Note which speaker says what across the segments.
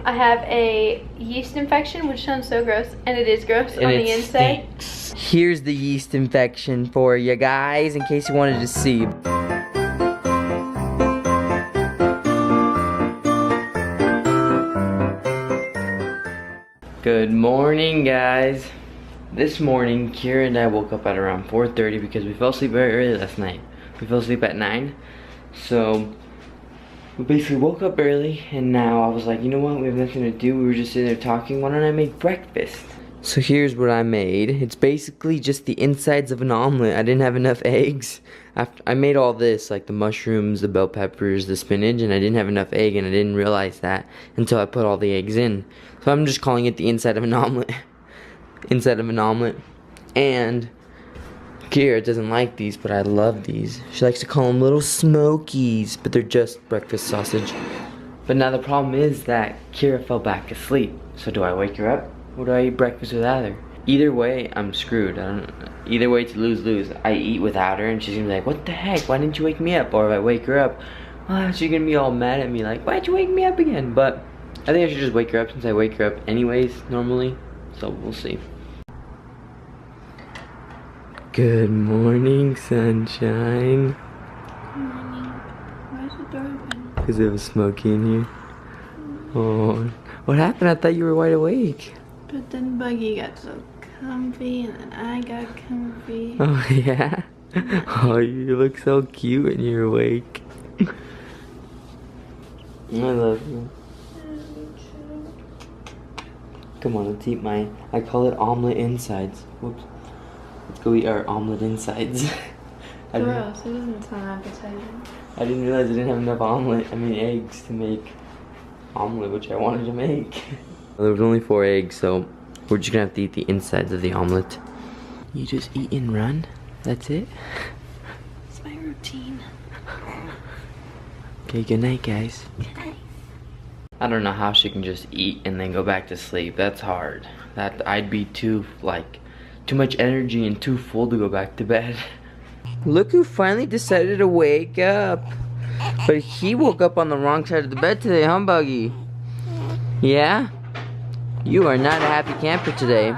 Speaker 1: I have a yeast infection, which sounds so gross, and it is gross
Speaker 2: And
Speaker 1: on
Speaker 2: it
Speaker 1: the inside.
Speaker 2: stinks. Here's the yeast infection for you guys, in case you wanted to see. Good morning, guys. This morning, Kyra and I woke up at around 4:30 because we fell asleep very early last night. We fell asleep at 9. So, we basically woke up early, and now I was like, you know what, we have nothing to do. We were just sitting there talking. Why don't I make breakfast? So here's what I made. It's basically just the insides of an omelet. I didn't have enough eggs. I made all this, like the mushrooms, the bell peppers, the spinach, and I didn't have enough egg, and I didn't realize that until I put all the eggs in. So I'm just calling it the inside of an omelet. Inside of an omelet. And Kyra doesn't like these, but I love these. She likes to call them little smokies, but they're just breakfast sausage. But now the problem is that Kyra fell back asleep. So do I wake her up, or do I eat breakfast without her? Either way, I'm screwed. Either way, it's lose-lose. I eat without her, and she's gonna be like, what the heck, why didn't you wake me up? Or if I wake her up, she's gonna be all mad at me like, why'd you wake me up again? But I think I should just wake her up, since I wake her up anyways, normally. So we'll see. Good morning, sunshine.
Speaker 1: Good morning. Why is the door open?
Speaker 2: Because it was smoky in here. Oh, what happened? I thought you were wide awake.
Speaker 1: But then Buggy got so comfy, and then I got comfy.
Speaker 2: Oh, yeah? Oh, you look so cute when you're awake. I love you. Come on, let's eat I call it omelet insides. Whoops. Let's go eat our omelet insides.
Speaker 1: Gross, it doesn't sound appetizing.
Speaker 2: I didn't realize I didn't have enough eggs to make omelet, which I wanted to make. There was only 4 eggs, so we're just gonna have to eat the insides of the omelet. You just eat and run? That's it?
Speaker 1: It's my routine.
Speaker 2: Okay, good night, guys.
Speaker 1: Good night.
Speaker 2: I don't know how she can just eat and then go back to sleep. That's hard. I'd be too much energy and too full to go back to bed. Look who finally decided to wake up. But he woke up on the wrong side of the bed today, huh, Buggy? Yeah? You are not a happy camper today.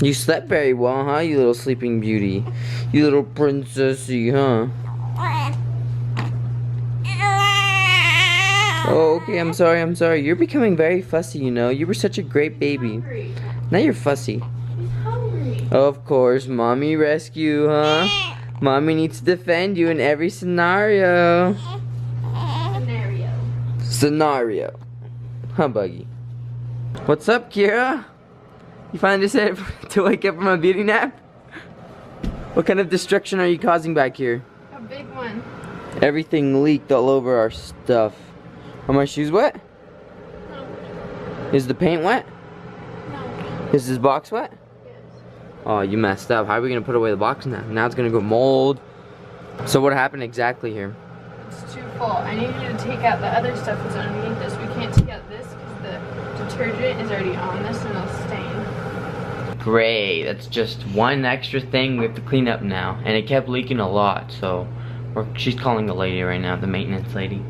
Speaker 2: You slept very well, huh, you little sleeping beauty? You little princessy, huh? Oh, okay, I'm sorry. You're becoming very fussy, you know. You were such a great baby. Now you're fussy. Of course, mommy rescue, huh? Mommy needs to defend you in every scenario. Scenario. Huh, Buggy? What's up, Kyra? You finally decided to wake up from a beauty nap? What kind of destruction are you causing back here?
Speaker 1: A big one.
Speaker 2: Everything leaked all over our stuff. Are my shoes wet?
Speaker 1: No.
Speaker 2: Is the paint wet?
Speaker 1: No.
Speaker 2: Is this box wet?
Speaker 1: Yes.
Speaker 2: Oh, you messed up. How are we gonna put away the box now? Now it's gonna go mold. So what happened exactly here?
Speaker 1: It's too full. I need you to take out the other stuff that's underneath this. We can't take out this because the detergent is already on this and it'll stain.
Speaker 2: Great. That's just one extra thing we have to clean up now. And it kept leaking a lot, so she's calling the lady right now, the maintenance lady.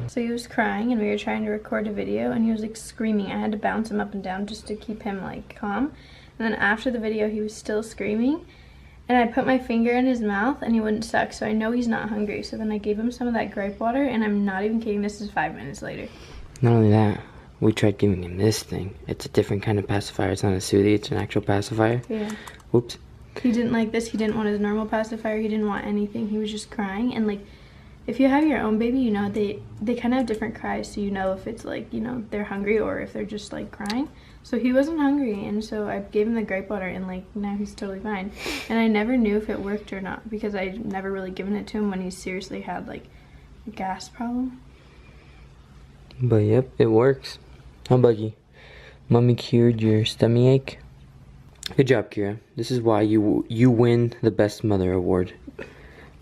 Speaker 1: So he was crying and we were trying to record a video and he was like screaming. I had to bounce him up and down just to keep him like calm. And then after the video he was still screaming. And I put my finger in his mouth and he wouldn't suck, so I know he's not hungry. So then I gave him some of that grape water, and I'm not even kidding, this is 5 minutes later.
Speaker 2: Not only that, we tried giving him this thing. It's a different kind of pacifier. It's not a Soothie, it's an actual pacifier.
Speaker 1: Yeah.
Speaker 2: Whoops.
Speaker 1: He didn't like this. He didn't want his normal pacifier. He didn't want anything. He was just crying. And like, if you have your own baby, you know, they kind of have different cries. So you know if it's like, you know, they're hungry or if they're just like crying. So he wasn't hungry, and so I gave him the grape water, and like now he's totally fine. And I never knew if it worked or not because I'd never really given it to him when he seriously had like a gas problem.
Speaker 2: But yep, it works. Huh, Buggy? Mommy cured your tummy ache? Good job, Kyra. This is why you win the Best Mother Award.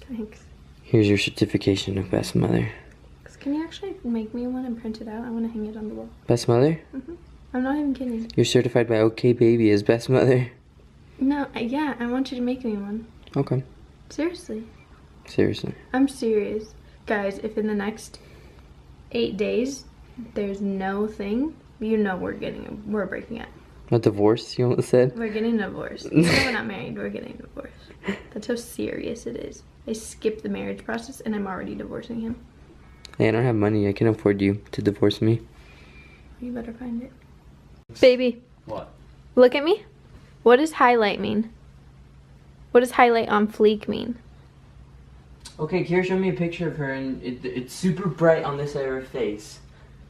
Speaker 1: Thanks.
Speaker 2: Here's your certification of Best Mother.
Speaker 1: Can you actually make me one and print it out? I want to hang it on the wall.
Speaker 2: Best Mother?
Speaker 1: Mm-hmm. I'm not even kidding.
Speaker 2: You're certified by OK Baby as Best Mother.
Speaker 1: No, yeah, I want you to make me one.
Speaker 2: Okay.
Speaker 1: Seriously.
Speaker 2: Seriously.
Speaker 1: I'm serious. Guys, if in the next 8 days there's no thing, you know we're breaking up.
Speaker 2: A divorce, you almost said?
Speaker 1: We're getting divorced. No, we're not married, we're getting divorced. That's how serious it is. I skipped the marriage process and I'm already divorcing him.
Speaker 2: Hey, I don't have money. I can afford you to divorce me.
Speaker 1: You better find it. Baby.
Speaker 2: What?
Speaker 1: Look at me. What does highlight mean? What does highlight on fleek mean?
Speaker 2: Okay, Kyra showed me a picture of her and it's super bright on this side of her face.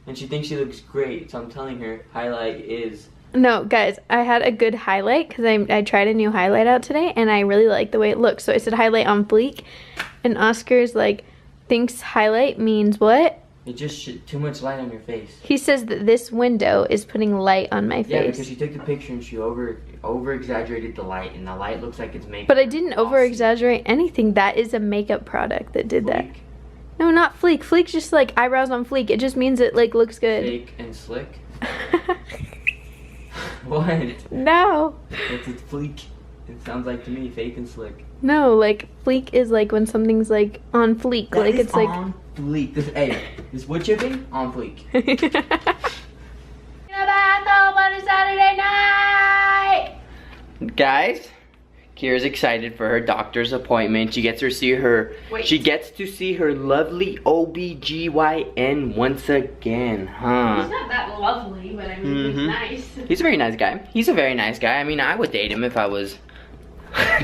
Speaker 2: And she thinks she looks great, so I'm telling her highlight is...
Speaker 1: No, guys, I had a good highlight because I tried a new highlight out today and I really like the way it looks. So I said highlight on fleek and Oscar's like, thinks highlight means what?
Speaker 2: It just too much light on your face.
Speaker 1: He says that this window is putting light on my face.
Speaker 2: Yeah, because she took the picture and she over exaggerated the light and the light looks like it's makeup.
Speaker 1: But I didn't over exaggerate anything. That is a makeup product that did that. No, not fleek. Fleek's just like eyebrows on fleek. It just means it like looks good.
Speaker 2: Fake and slick? What?
Speaker 1: No.
Speaker 2: It's fleek. It sounds like to me fake and slick.
Speaker 1: No, like fleek is like when something's like on fleek.
Speaker 2: That
Speaker 1: like
Speaker 2: is
Speaker 1: it's like
Speaker 2: on fleek. This wood chipping on fleek.
Speaker 1: Saturday night.
Speaker 2: Guys, Kyra's excited for her doctor's appointment. She gets to see her lovely OBGYN once again, huh?
Speaker 1: He's not that lovely, but I mean he's nice.
Speaker 2: He's a very nice guy. He's a very nice guy. I mean, I would date him if I was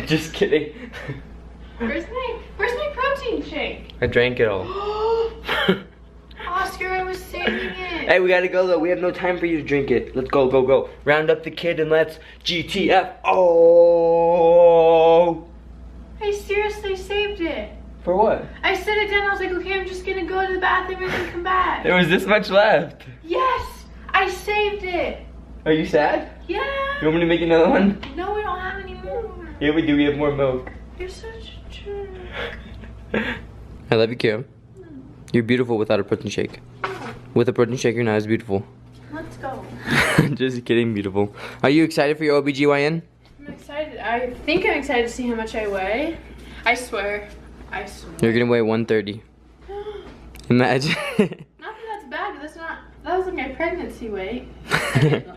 Speaker 2: just kidding.
Speaker 1: Where's my protein shake?
Speaker 2: I drank it all.
Speaker 1: Oscar, I was saving it.
Speaker 2: Hey, we gotta go though. We have no time for you to drink it. Let's go, go, go. Round up the kid and let's GTF. Oh!
Speaker 1: I seriously saved it.
Speaker 2: For what?
Speaker 1: I set it down. I was like, okay, I'm just gonna go to the bathroom and then come back.
Speaker 2: There was this much left.
Speaker 1: Yes, I saved it.
Speaker 2: Are you sad?
Speaker 1: Yeah.
Speaker 2: You want me to make another one?
Speaker 1: No, we don't have any more.
Speaker 2: Yeah, we do. We have more milk.
Speaker 1: You're such a jerk.
Speaker 2: I love you, Kyra. You're beautiful without a protein shake. With a protein shake, you're not as beautiful.
Speaker 1: Let's go.
Speaker 2: Just kidding, beautiful. Are you excited for your OBGYN?
Speaker 1: I'm excited. I think I'm excited to see how much I weigh. I swear. I swear.
Speaker 2: You're gonna weigh 130. Imagine.
Speaker 1: Not that that's bad, but that's not. That was like my pregnancy weight.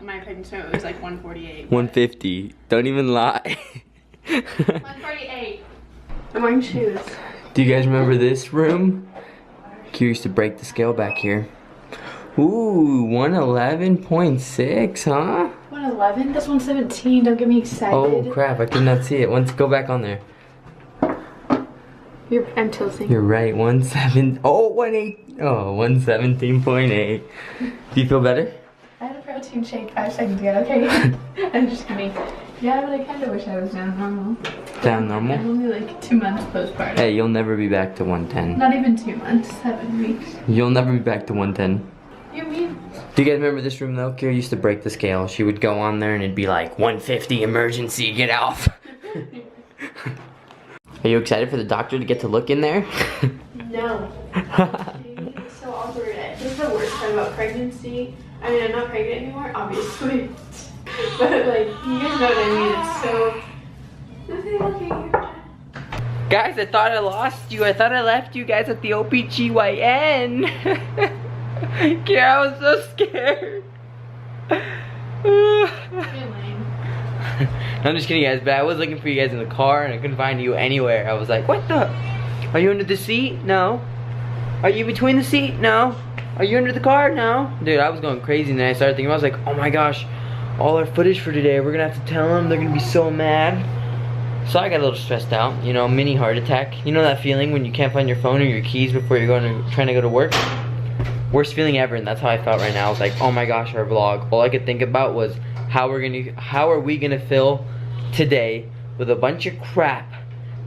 Speaker 1: My pregnancy weight was like 148.
Speaker 2: 150. Don't even lie.
Speaker 1: 148. I'm wearing shoes.
Speaker 2: Do you guys remember this room? Kyra used to break the scale back here. Ooh, 111.6, huh?
Speaker 1: 111? That's 117. Don't get me excited.
Speaker 2: Oh crap, I could not see it. Go back on there.
Speaker 1: I'm tilting.
Speaker 2: You're right, 117.8. Do you feel better?
Speaker 1: I had a protein shake 5 seconds ago, okay? I'm just kidding. Yeah, but I kind of wish I was down normal.
Speaker 2: Down normal?
Speaker 1: I'm only like 2 months postpartum.
Speaker 2: Hey, you'll never be back to 110.
Speaker 1: Not even 2 months, 7 weeks.
Speaker 2: You'll never be back to 110.
Speaker 1: You mean?
Speaker 2: Do you guys remember this room though? Kyra used to break the scale. She would go on there and it'd be like 150 emergency, get off. Are you excited for the doctor to get to look in there?
Speaker 1: No. It's so awkward. This is the worst part about pregnancy. I mean, I'm not pregnant anymore, obviously. But like, you guys know what I mean. It's so...
Speaker 2: Guys, I thought I lost you. I thought I left you guys at the OBGYN. Kyra, I was so scared. I'm just kidding, guys, but I was looking for you guys in the car and I couldn't find you anywhere. I was like, what the? Are you under the seat? No. Are you between the seat? No. Are you under the car? No. Dude, I was going crazy and then I started thinking, I was like, oh my gosh, all our footage for today, we're gonna have to tell them, they're gonna be so mad. So I got a little stressed out, you know, mini heart attack. You know that feeling when you can't find your phone or your keys before you're trying to go to work? Worst feeling ever, and that's how I felt right now. I was like, oh my gosh, our vlog. All I could think about was how are we gonna fill today with a bunch of crap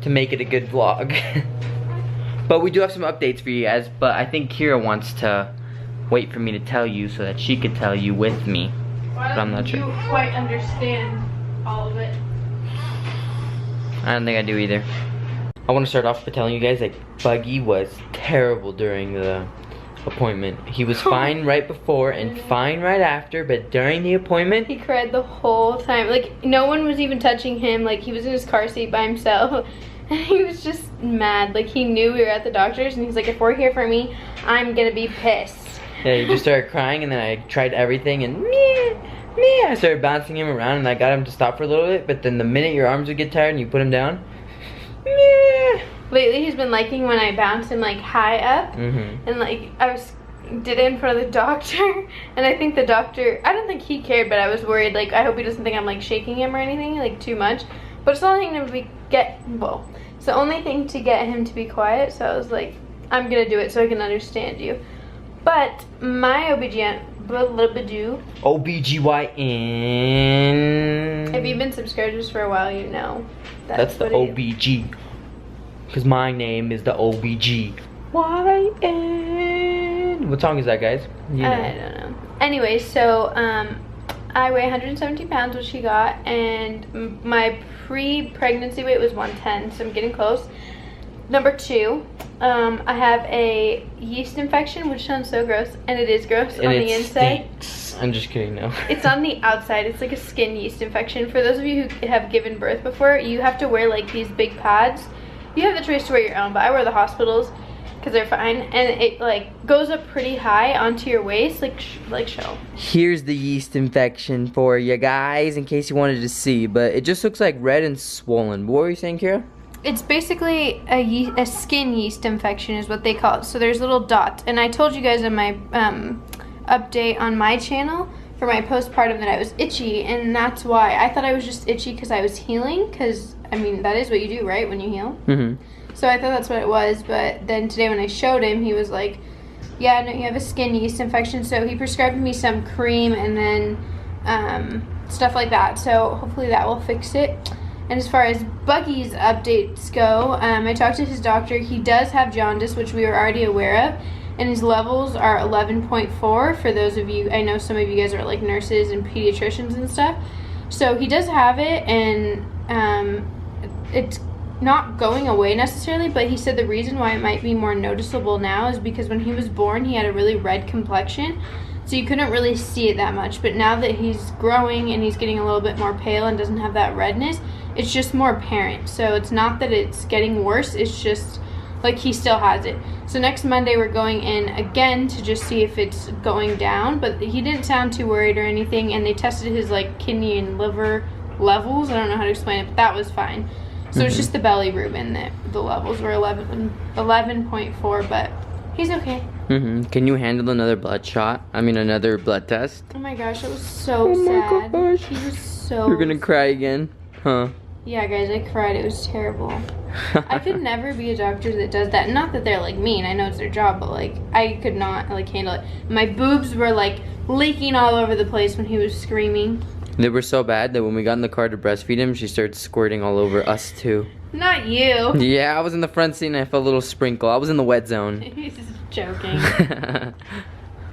Speaker 2: to make it a good vlog. But we do have some updates for you guys, but I think Kyra wants to wait for me to tell you so that she could tell you with me. But I'm not sure.
Speaker 1: You quite understand all of it.
Speaker 2: I don't think I do either. I want to start off by telling you guys that Buggy was terrible during the appointment. He was fine right before and fine right after, but during the appointment,
Speaker 1: he cried the whole time. Like, no one was even touching him. Like, he was in his car seat by himself. And he was just mad. Like, he knew we were at the doctor's and he's like, if we're here for me, I'm gonna be pissed.
Speaker 2: Yeah, he just started crying, and then I tried everything, and I started bouncing him around, and I got him to stop for a little bit. But then the minute your arms would get tired and you put him down,
Speaker 1: lately he's been liking when I bounce him like high up, and like did it in front of the doctor, and I think the doctor, I don't think he cared, but I was worried, like I hope he doesn't think I'm like shaking him or anything like too much. But it's the only thing it's the only thing to get him to be quiet. So I was like, I'm gonna do it so I can understand you. But my
Speaker 2: OBGYN.
Speaker 1: If you've been subscribers for a while, you know
Speaker 2: that's the OBG. Because my name is the OBGYN. What song is that, guys? You know.
Speaker 1: I don't know. Anyway, so I weigh 170 pounds, which he got, and my pre-pregnancy weight was 110, so I'm getting close. Number 2, I have a yeast infection, which sounds so gross, and it is gross on the inside.
Speaker 2: Stinks. I'm just kidding, no.
Speaker 1: It's on the outside. It's like a skin yeast infection. For those of you who have given birth before, you have to wear like these big pads. You have the choice to wear your own, but I wear the hospitals because they're fine, and it like goes up pretty high onto your waist, like show.
Speaker 2: Here's the yeast infection for you guys, in case you wanted to see, but it just looks like red and swollen. What were you saying, Kyra?
Speaker 1: It's basically a skin yeast infection is what they call it. So there's little dots, and I told you guys in my update on my channel for my postpartum that I was itchy, and that's why I thought I was just itchy because I was healing, because I mean that is what you do, right, when you heal. So I thought that's what it was, but then today when I showed him, he was like, yeah, no, you have a skin yeast infection. So he prescribed me some cream and then stuff like that, so hopefully that will fix it. And as far as Buggy's updates go, I talked to his doctor. He does have jaundice, which we were already aware of, and his levels are 11.4. For those of you, I know some of you guys are like nurses and pediatricians and stuff. So he does have it, and it's not going away necessarily, but he said the reason why it might be more noticeable now is because when he was born, he had a really red complexion. So you couldn't really see it that much, but now that he's growing and he's getting a little bit more pale and doesn't have that redness, it's just more apparent. So it's not that it's getting worse, it's just like he still has it. So next Monday we're going in again to just see if it's going down, but he didn't sound too worried or anything, and they tested his like kidney and liver levels. I don't know how to explain it, but that was fine. So it's just the belly ruben that the levels were 11.4, but he's okay.
Speaker 2: Can you handle another blood shot? I mean, another blood test?
Speaker 1: Oh my gosh, it was so sad.
Speaker 2: Gosh.
Speaker 1: He was so
Speaker 2: You're gonna cry again, huh?
Speaker 1: Yeah, guys, I cried. It was terrible. I could never be a doctor that does that. Not that they're like mean. I know it's their job, but like I could not like handle it. My boobs were like leaking all over the place when he was screaming.
Speaker 2: They were so bad that when we got in the car to breastfeed him, she started squirting all over us too.
Speaker 1: Not you.
Speaker 2: Yeah, I was in the front seat and I felt a little sprinkle. I was in the wet zone.
Speaker 1: He's just joking.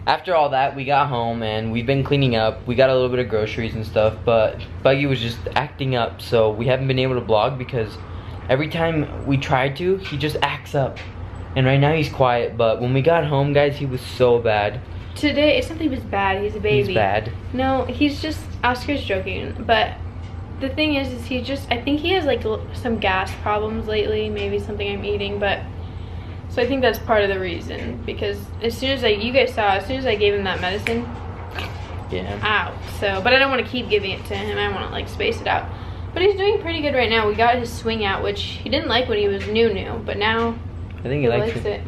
Speaker 2: After all that, we got home and we've been cleaning up. We got a little bit of groceries and stuff, but Buggy was just acting up, so we haven't been able to vlog because every time we tried to, he just acts up. And right now he's quiet, but when we got home, guys, he was so bad.
Speaker 1: Today, it's not that he was bad, he's a baby.
Speaker 2: He's bad.
Speaker 1: No, he's just, Oscar's joking, but the thing is he just, I think he has like some gas problems lately, maybe something I'm eating, but so I think that's part of the reason, because as soon as you guys saw, as soon as I gave him that medicine,
Speaker 2: yeah,
Speaker 1: ow. So, but I don't want to keep giving it to him, I want to like space it out. But he's doing pretty good right now. We got his swing out, which he didn't like when he was new, but now
Speaker 2: I think he likes it.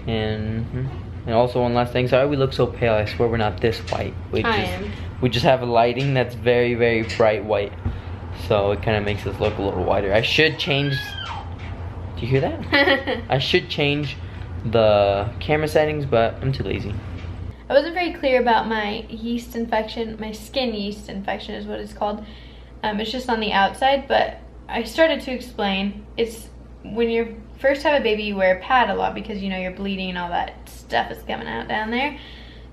Speaker 2: And also one last thing, sorry we look so pale, I swear we're not this white. We just have a lighting that's very, very bright white. So it kind of makes us look a little whiter. I should change, do you hear that? I should change the camera settings, but I'm too lazy.
Speaker 1: I wasn't very clear about my yeast infection. My skin yeast infection is what it's called. It's just on the outside, but I started to explain. It's when you first have a baby, you wear a pad a lot because you know you're bleeding and all that stuff is coming out down there.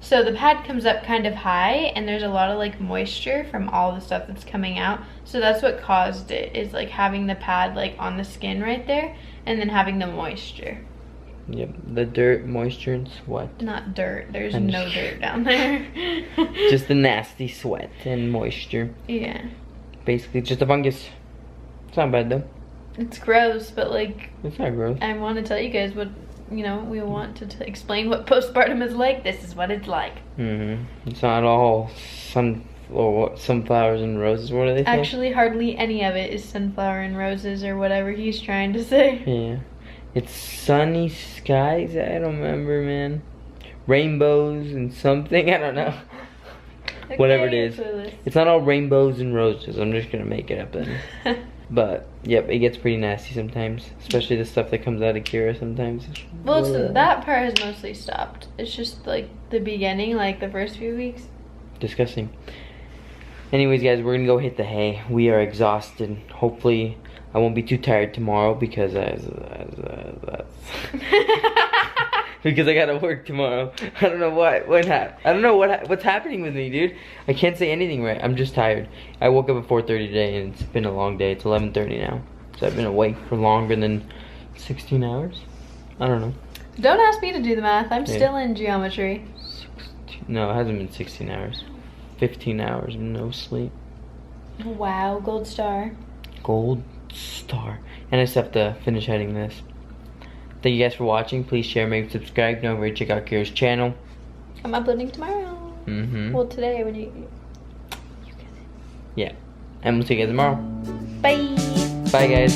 Speaker 1: So the pad comes up kind of high and there's a lot of like moisture from all the stuff that's coming out. So that's what caused it, is like having the pad like on the skin right there and then having the moisture.
Speaker 2: Yep, the dirt, moisture, and sweat.
Speaker 1: Not dirt, there's no dirt down there.
Speaker 2: Just the nasty sweat and moisture.
Speaker 1: Yeah.
Speaker 2: Basically just a fungus. It's not bad though.
Speaker 1: It's gross, but like,
Speaker 2: it's not gross.
Speaker 1: I want to tell you guys what you know, we want to explain what postpartum is like. This is what it's like.
Speaker 2: It's not all sunflowers and roses. What are they say?
Speaker 1: Actually, hardly any of it is sunflower and roses or whatever he's trying to say.
Speaker 2: Yeah. It's sunny skies. I don't remember, man. Rainbows and something. I don't know.
Speaker 1: Okay,
Speaker 2: Whatever it is.
Speaker 1: clueless.
Speaker 2: It's not all rainbows and roses. I'm just gonna make it up then. But yep, it gets pretty nasty sometimes, especially the stuff that comes out of Kyra sometimes.
Speaker 1: Well, that part has mostly stopped. It's just like the beginning, like the first few weeks.
Speaker 2: Disgusting. Anyways, guys, we're gonna go hit the hay. We are exhausted. Hopefully, I won't be too tired tomorrow because because I gotta work tomorrow. I don't know I don't know what's happening with me, dude. I can't say anything right. I'm just tired. I woke up at 4:30 today, and it's been a long day. It's 11:30 now, so I've been awake for longer than 16 hours. I don't know.
Speaker 1: Don't ask me to do the math. I'm still in geometry.
Speaker 2: No, it hasn't been 16 hours. 15 hours of no sleep.
Speaker 1: Wow, gold star.
Speaker 2: Gold star. And I still have to finish editing this. Thank you guys for watching. Please share, maybe subscribe. Don't forget to check out Kyra's channel.
Speaker 1: I'm uploading tomorrow. Well, today when you
Speaker 2: yeah. And we'll see you guys tomorrow.
Speaker 1: Bye.
Speaker 2: Bye, guys.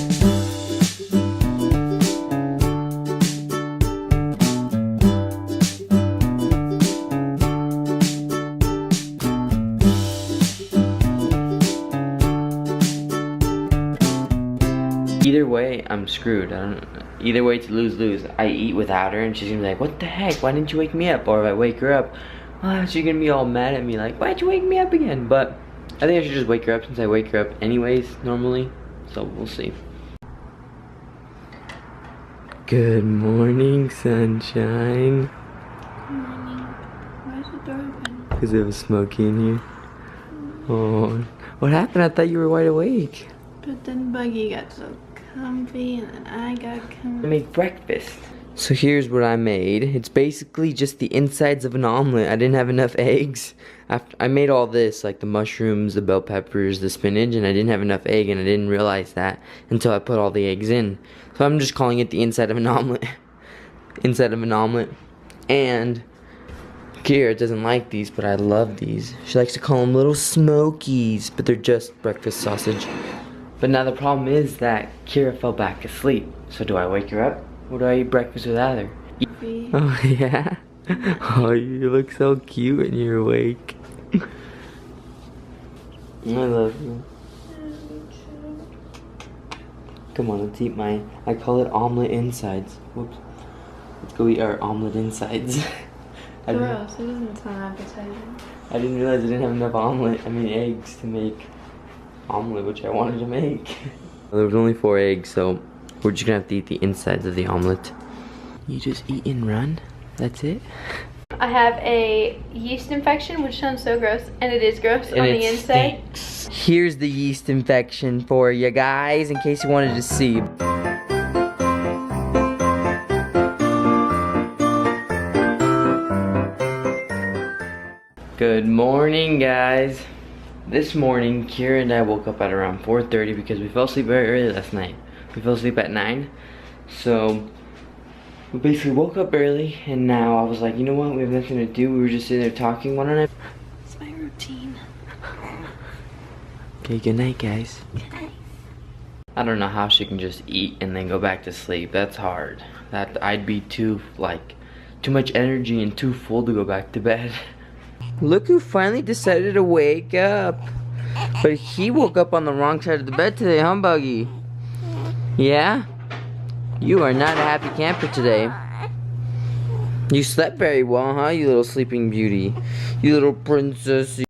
Speaker 2: Either way, I'm screwed. I don't. Either way, it's lose-lose. I eat without her, and she's gonna be like, "What the heck? Why didn't you wake me up?" Or if I wake her up, she's gonna be all mad at me, like, "Why'd you wake me up again?" But I think I should just wake her up since I wake her up anyways normally. So we'll see. Good morning, sunshine.
Speaker 1: Good morning. Why is the door open?
Speaker 2: Because it was smoky in here. Oh, what happened? I thought you were wide awake.
Speaker 1: But then Buggy got so comfy, and then I got comfy.
Speaker 2: I made breakfast. So here's what I made. It's basically just the insides of an omelet. I didn't have enough eggs. I made all this, like the mushrooms, the bell peppers, the spinach, and I didn't have enough egg, and I didn't realize that until I put all the eggs in. So I'm just calling it the inside of an omelet. Inside of an omelet. And Kyra doesn't like these, but I love these. She likes to call them little smokies, but they're just breakfast sausage. But now the problem is that Kyra fell back asleep. So do I wake her up? Or do I eat breakfast without her? Oh yeah? Oh, you look so cute when you're awake. I love you. Come on, let's eat I call it omelet insides. Whoops. Let's go eat our omelet insides.
Speaker 1: Gross, it doesn't sound appetizing.
Speaker 2: I didn't realize I didn't have enough eggs to make omelet, which I wanted to make. There was only 4 eggs, so we're just gonna have to eat the insides of the omelet. You just eat and run? That's it?
Speaker 1: I have a yeast infection, which sounds so gross, and it is gross on the inside.
Speaker 2: Stinks. Here's the yeast infection for you guys, in case you wanted to see. Good morning, guys. This morning, Kyra and I woke up at around 4:30 because we fell asleep very early last night. We fell asleep at 9, so we basically woke up early, and now I was like, you know what, we have nothing to do. We were just sitting there talking one night.
Speaker 1: It's my routine.
Speaker 2: Okay, good night, guys.
Speaker 1: Good night.
Speaker 2: I don't know how she can just eat and then go back to sleep. That's hard. I'd be too much energy and too full to go back to bed. Look who finally decided to wake up. But he woke up on the wrong side of the bed today, huh, Buggy? Yeah? You are not a happy camper today. You slept very well, huh, you little sleeping beauty? You little princess.